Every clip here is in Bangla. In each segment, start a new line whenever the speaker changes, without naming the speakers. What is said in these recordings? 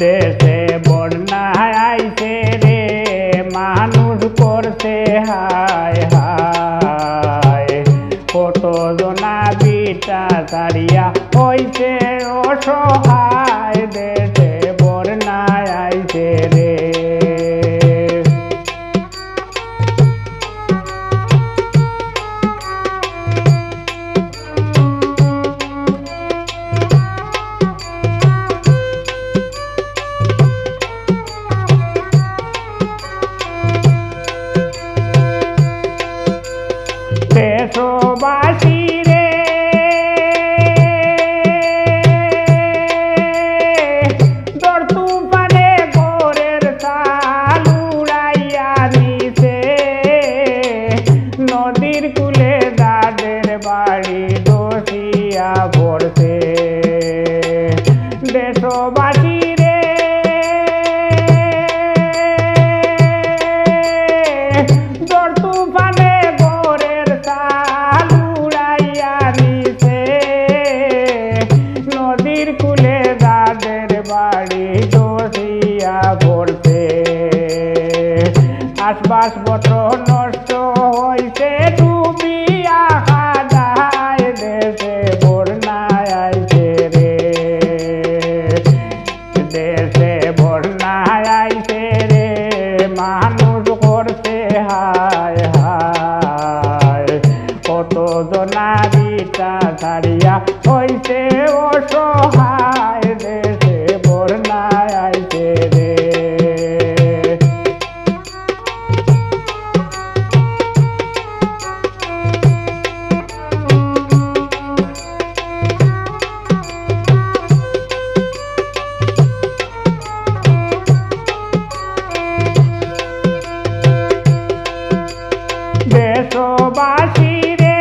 দেশে বন্যায় আইছে রে মানুষ করছে হায় হায়, কত জনা বিটা ছাড়িয়া হইছে অসহায়, দেশে বন্যায় আইছে রে। দেশবাসী রে দর তুফানে ঘরের চাল উড়াইয়া নিছে, নদীর কূলে যাদের বাড়ি ধসিয়া পড়ছে। দেশবাসী রে দর তুফানে নদীর কূলে যাদের বাড়ি ধসিয়া পড়ছে, আসবাবপত্র নষ্ট হইছে ডুবিয়া কাদায়, দেশে বন্যায় আইছে রে, দেশে বন্যায় আইছে রে মানুষ করছে হায় হায়, কত জনা বিটা ছাড়িয়া হইছে অসহায়, দেশে বন্যায় আইছে রে। দেশবাসী রে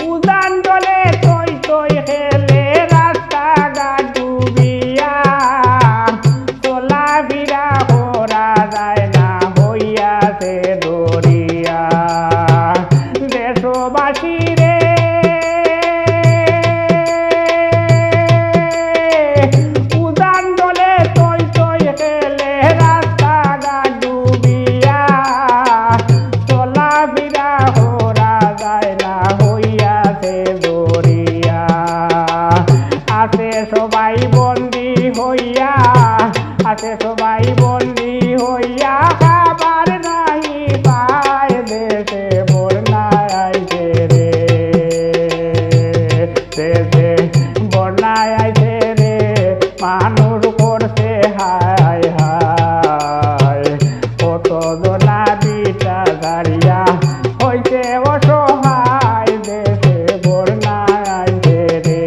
উদান জলে তৈ তৈ খেলে রাস্তাঘাট ডুবিয়া, চলাফেরা করা যায় না হইয়াছে দরিয়া। দেশবাসী রে উদান জলে তৈ তৈ খেলে রাস্তাঘাট ডুবিয়া, চলাফেরা করা যায় না হইয়াছে দরিয়া। আছে সবাই বন্দী হইয়া, আছে সবাই বন্দী হইয়া, খাবার নাই পায়, দেশে বন্যায় আইছে রে, দেশে বন্যায় আইছে রে মানুষ করছে হায় হায়, কত জনা বিটা ছাড়িয়া হইছে অসহায়, দেশে বন্যায় আইছে রে।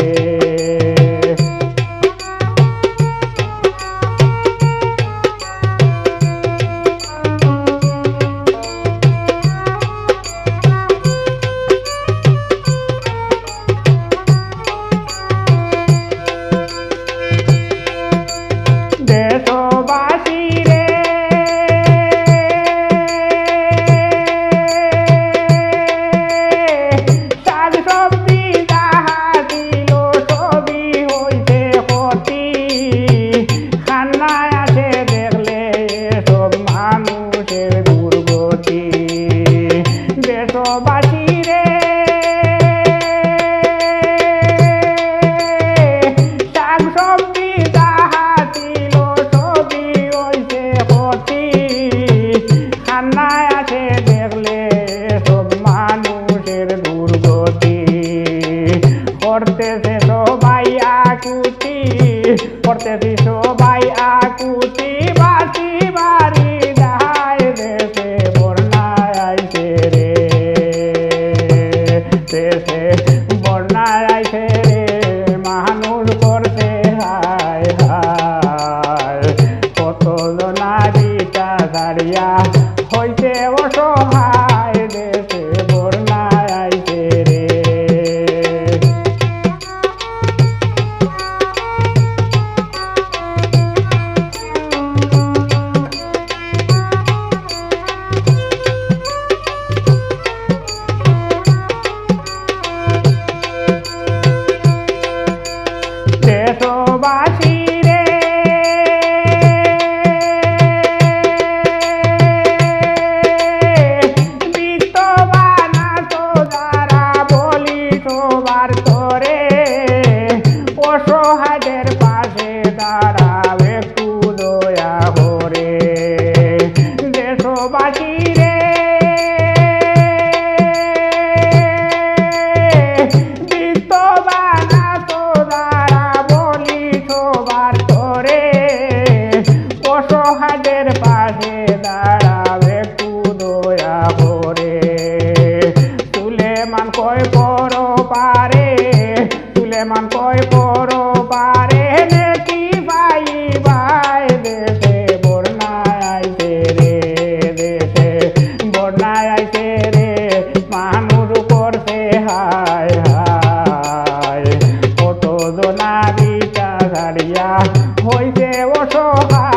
দেশবাসী রে শাক সবজি যাহা দিল সবই হইছে ক্ষতি, খান্নায় আসে দেখলে সব মানুষের দুর্গতি। দেশবাসী রে শাক সবজি যাহা দিল সবই হইছে ক্ষতি, খান্নায় আসে দেখলে সব মানুষের দুর্গতি। করতেছে সবাই আকুতি, করতেছি সবাই আকুতি, বাসি বাড়ি যায়, দেশে বন্যায় আইছে রে, দেশে বন্যায় আইছে রে মানুষ করছে হায় হায়, কত জনা বিটা ছাড়িয়া হইছে অসহায়, দেশে বন্যায় আইছে রে। সুলেমান কয় করো পারে, সুলেমান কয় করো পারে, নেকি পাই ভাই দেশে বন্যায় আইছে রে, দেশে বন্যায় আইছে রে, মানুষ করছে হায় হায়, কত জনা বিটা ছাড়িয়া হইছে অসহায়।